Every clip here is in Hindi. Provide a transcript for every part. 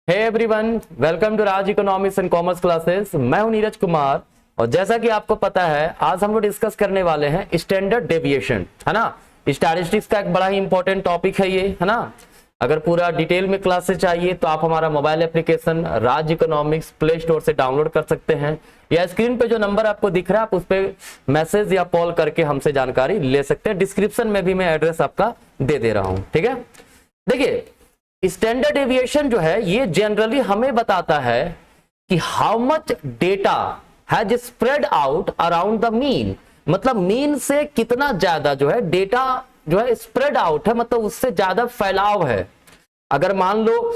Hey everyone, welcome to Raj economics and commerce classes. मैं हूं नीरज कुमार और जैसा कि आपको पता है आज हम लोग डिस्कस करने वाले हैं स्टैंडर्ड डेविएशन, है ना। स्टैटिस्टिक्स का एक बड़ा ही इंपॉर्टेंट टॉपिक है ये, है ना। अगर पूरा डिटेल में क्लासेस चाहिए तो आप हमारा मोबाइल एप्लीकेशन राज इकोनॉमिक्स प्ले स्टोर से डाउनलोड कर सकते हैं या स्क्रीन पे जो नंबर आपको दिख रहा है आप उस पर मैसेज या कॉल करके हमसे जानकारी ले सकते हैं। डिस्क्रिप्शन में भी मैं एड्रेस आपका दे दे रहा हूं, ठीक है। देखिए, स्टैंडर्ड डेविएशन जो है ये जनरली हमें बताता है कि how much data has spread out around the mean, मतलब मीन से कितना ज्यादा जो है डेटा जो है स्प्रेड आउट है, मतलब उससे ज्यादा फैलाव है। अगर मान लो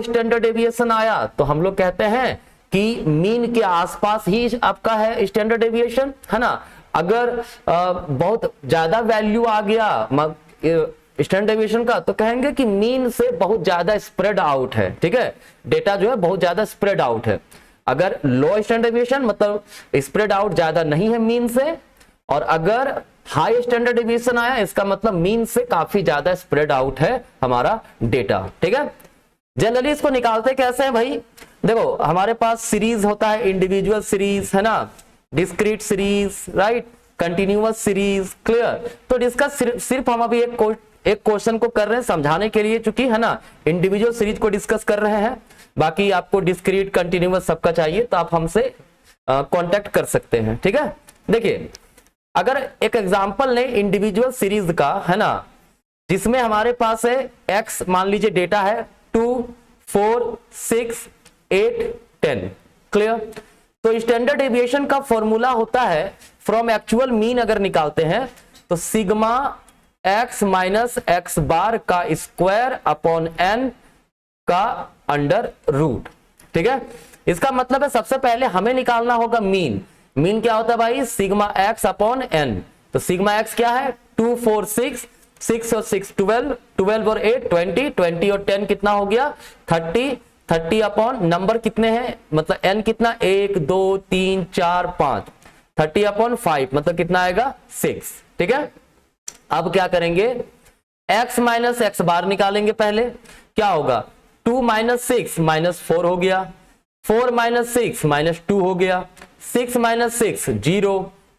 स्टैंडर्ड डेविएशन आया तो हम लोग कहते हैं कि मीन के आसपास ही आपका है स्टैंडर्ड डेविएशन, है ना। अगर बहुत ज्यादा वैल्यू आ गया स्टैंडर्ड डेविएशन का तो कहेंगे कि मीन से बहुत ज्यादा स्प्रेड आउट है, ठीक है। डेटा जो है बहुत ज्यादा स्प्रेड आउट है। अगर लो स्टैंडर्ड डेविएशन मतलब स्प्रेड आउट ज्यादा नहीं है मीन से, और अगर हाई स्टैंडर्ड डेविएशन आया इसका मतलब मीन से काफी ज्यादा स्प्रेड आउट है हमारा डेटा, ठीक है। जनरली इसको निकालते कैसे हैं भाई? देखो, हमारे पास सीरीज होता है, इंडिविजुअल सीरीज, है ना, discrete series, right, continuous series, clear. तो डिस्कस सिर्फ हम अभी एक क्वेश्चन को कर रहे हैं समझाने के लिए, चूंकि है ना इंडिविजुअल सीरीज को डिस्कस कर रहे हैं। बाकी आपको डिस्क्रीट कंटिन्यूअस सबका चाहिए तो आप हमसे कांटेक्ट कर सकते हैं, ठीक है। देखिए, अगर एक एग्जांपल लें इंडिविजुअल सीरीज का, है ना, जिसमें हमारे पास है एक्स, मान लीजिए डेटा है 2, 4, 6, 8, 10, क्लियर। तो स्टैंडर्ड डेविएशन का फॉर्मूला होता है फ्रॉम एक्चुअल मीन अगर निकालते हैं तो सिग्मा एक्स माइनस एक्स बार का स्क्वायर अपॉन एन का अंडर रूट, ठीक है। इसका मतलब है सबसे पहले हमें निकालना होगा मीन। मीन क्या होता है भाई? Sigma X upon N. तो सिग्मा एक्स क्या है? 2, 4, 6, 6 और 6 12, 12 और 8 20, 20 और 10 कितना हो गया? 30, 30 अपॉन नंबर कितने हैं, मतलब एन कितना? 1, 2, 3, 4, 5, 30 अपॉन 5 मतलब कितना आएगा? 6, ठीक है। अब क्या करेंगे? x माइनस एक्स बार निकालेंगे। पहले क्या होगा? 2 माइनस 6 माइनस 4 हो गया, 4 माइनस 6 माइनस 2 हो गया, 6 माइनस 6 0,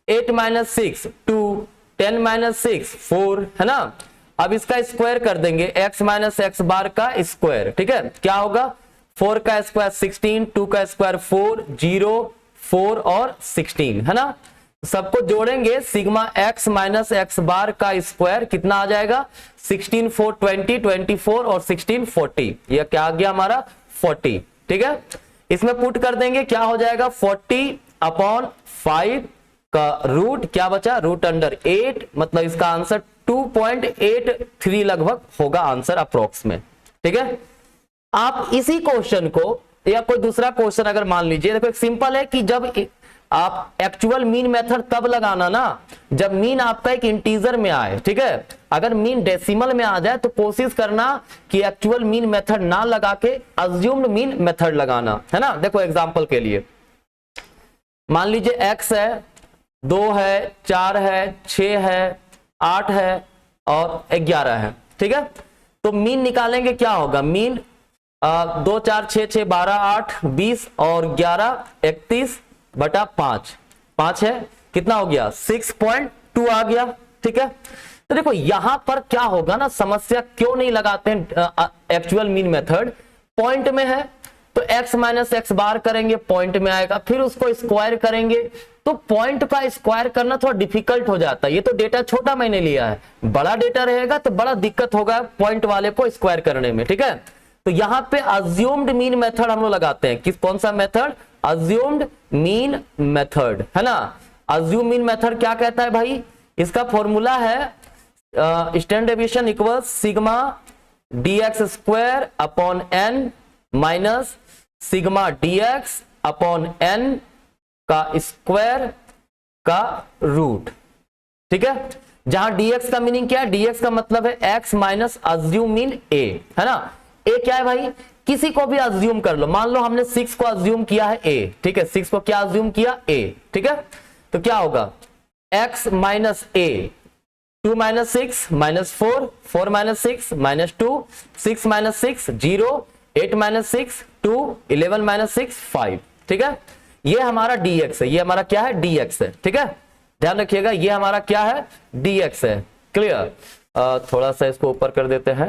8 माइनस 6 2, 10 माइनस 6 4, है ना। अब इसका स्क्वायर कर देंगे, x माइनस एक्स बार का स्क्वायर, ठीक है। क्या होगा? 4 का स्क्वायर 16, 2 का स्क्वायर 4, 0, 4 और 16, है ना। सबको जोड़ेंगे, सिग्मा एक्स माइनस एक्स बार का स्क्वायर कितना आ जाएगा? 16, 4, 20, 24 और 16, 40। यह क्या आ गया हमारा? 40, ठीक है। इसमें पुट कर देंगे, क्या हो जाएगा? 40 अपॉन 5 का रूट क्या बचा? रूट अंडर 8, मतलब इसका आंसर 2.83 लगभग होगा आंसर अप्रोक्स में, ठीक है। आप इसी क्वेश्चन को या कोई दूसरा क्वेश्चन अगर मान लीजिए, देखो एक सिंपल है कि जब आप एक्चुअल मीन मेथड तब लगाना ना जब मीन आपका एक इंटीजर में आए, ठीक है। अगर मीन डेसिमल में आ जाए तो कोशिश करना कि एक्चुअल मीन मेथड ना लगा के अज्यूम्ड मीन मेथड लगाना, है ना। देखो एग्जांपल के लिए मान लीजिए x है, 2 है, 4 है, 6 है, 8 है और 11 है, ठीक है। तो मीन निकालेंगे, क्या होगा? मीन 2, 4, 6, 6, 12, 8, 20 और 11 31 बटा 5, 5 है, कितना हो गया? 6.2 आ गया, ठीक है। तो देखो यहां पर क्या होगा ना, समस्या क्यों नहीं लगाते हैं एक्चुअल मीन मेथड? पॉइंट में है तो x माइनस एक्स बार करेंगे, पॉइंट में आएगा, फिर उसको स्क्वायर करेंगे तो पॉइंट का स्क्वायर करना थोड़ा डिफिकल्ट हो जाता है। ये तो डेटा छोटा मैंने लिया है, बड़ा डेटा रहेगा तो बड़ा दिक्कत होगा पॉइंट वाले को स्क्वायर करने में, ठीक है। तो यहां पे अज्यूम्ड मीन मेथड हम लोग लगाते हैं। कौन सा मेथड? अज्यूम्ड मीन मेथड, है ना। अज्यूम मीन मेथड क्या कहता है भाई? इसका फॉर्मूला है standard deviation equal sigma dx square upon n minus sigma dx upon n का स्क्वायर का रूट, ठीक है। जहां dx का मीनिंग क्या है? dx का मतलब है x minus assume mean a, है ना। a क्या है भाई? किसी को भी अज्यूम कर लो, मान लो हमने 6 को अज्यूम किया है a, ठीक है। 6 को क्या अज्यूम किया? a, ठीक है। तो क्या होगा? x minus a, 2 minus 6 minus 4, 4 minus 6 minus 2, 6 minus 6 0, 8 minus 6 2, 11 minus 6 5, ठीक है। ये हमारा dx है, ये हमारा क्या है, dx है, ठीक है। ध्यान रखिएगा ये हमारा क्या है, dx है। क्लियर। थोड़ा सा इसको ऊपर कर देते हैं।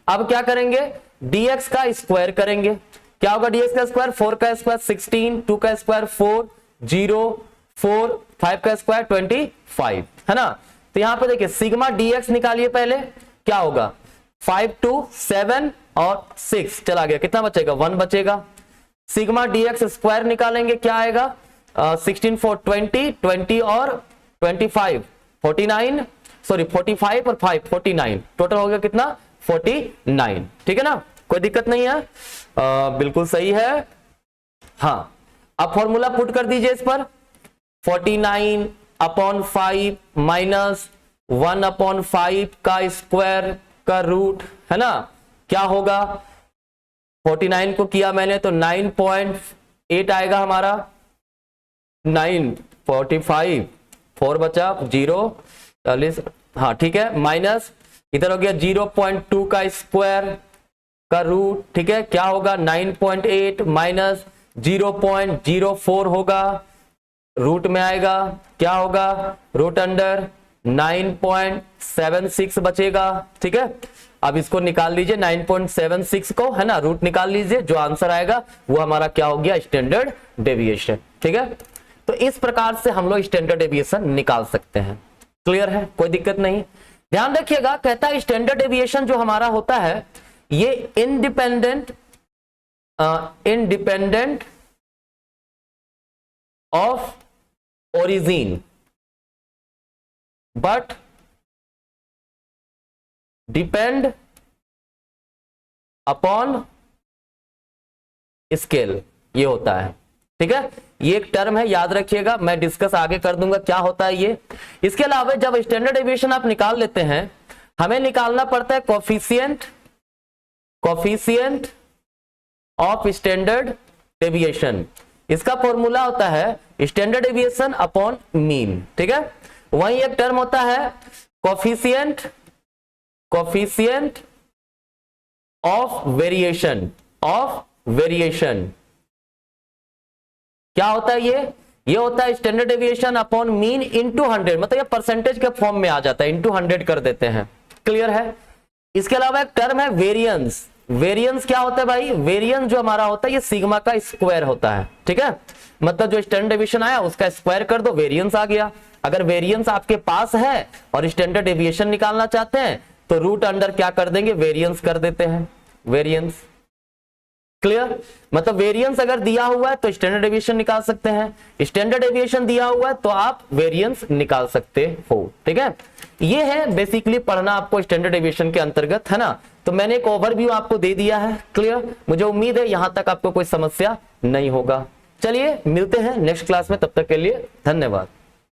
अब क्या करेंगे, dx का स्क्वायर करेंगे। क्या होगा dx का स्क्वायर, 4 का स्क्वायर 16, 2 का स्क्वायर 4, 0 4, 5 का स्क्वायर 25, है ना। तो यहां पे देखिए सिग्मा dx निकालिए पहले, क्या होगा 5 2 7 और 6 चला गया, कितना बचेगा 1 बचेगा। सिग्मा dx स्क्वायर निकालेंगे, क्या आएगा 16 4 20, 20 और 25 49, सॉरी 45 और 5 49, टोटल हो गया कितना 49, ठीक है ना, कोई दिक्कत नहीं है। बिल्कुल सही है। हाँ अब फॉर्मूला पुट कर दीजिए इस पर, 49 अपॉन 5 माइनस 1 अपॉन 5 का स्क्वायर का रूट, है ना, क्या होगा 49 को किया मैंने तो 9.8 आएगा हमारा, 9 45 4 बचा 0 40, हाँ ठीक है, माइनस इधर हो गया 0.2 का स्क्वायर का रूट, ठीक है, क्या होगा 9.8 माइनस 0.04 होगा, रूट में आएगा, क्या होगा रूट अंडर 9.76 बचेगा, ठीक है। अब इसको निकाल लीजिए 9.76 को, है ना, रूट निकाल लीजिए, जो आंसर आएगा वो हमारा क्या हो गया स्टैंडर्ड डेविएशन, ठीक है। तो इस प्रकार से हम लोग स्टैंडर्ड डेविएशन निकाल सकते हैं। क्लियर है, कोई दिक्कत नहीं। ध्यान रखिएगा, कहता है स्टैंडर्ड डेविएशन जो हमारा होता है ये independent of origin but depend upon scale, ये होता है, ठीक है। ये एक टर्म है, याद रखिएगा, मैं डिस्कस आगे कर दूंगा क्या होता है ये। इसके अलावा जब स्टैंडर्ड डेविएशन आप निकाल लेते हैं, हमें निकालना पड़ता है कोफिशिएंट ऑफ स्टैंडर्ड डेविएशन। इसका फॉर्मूला होता है स्टैंडर्ड डेविएशन अपॉन मीन, ठीक है। वही एक टर्म होता है कोफिशिएंट ऑफ वेरिएशन। क्या होता है ये होता है standard deviation upon mean into 100, मतलब ये परसेंटेज के फॉर्म में आ जाता है, इनटू 100 कर देते हैं। क्लियर है। इसके अलावा एक टर्म है वेरिएंस। वेरिएंस क्या होता है भाई, वेरिएंस जो हमारा होता है ये सिग्मा का स्क्वायर होता है, ठीक है। मतलब जो स्टैंडर्ड डेविएशन आया उसका स्क्वायर कर दो, वेरिएंस आ गया। अगर वेरिएंस आपके पास है और स्टैंडर्ड डेविएशन निकालना चाहते हैं तो रूट अंडर क्या कर देंगे, वेरिएंस कर देते हैं, वेरिएंस। क्लियर। मतलब वेरिएंस अगर दिया हुआ है तो स्टैंडर्ड डेविएशन निकाल सकते हैं, स्टैंडर्ड डेविएशन दिया हुआ है तो आप वेरिएंस निकाल सकते हो, ठीक है। ये है बेसिकली पढ़ना आपको स्टैंडर्ड डेविएशन के अंतर्गत, है ना। तो मैंने एक ओवरव्यू आपको दे दिया है। क्लियर। मुझे उम्मीद है यहां तक आपको कोई समस्या नहीं होगा। चलिए मिलते हैं नेक्स्ट क्लास में, तब तक के लिए धन्यवाद।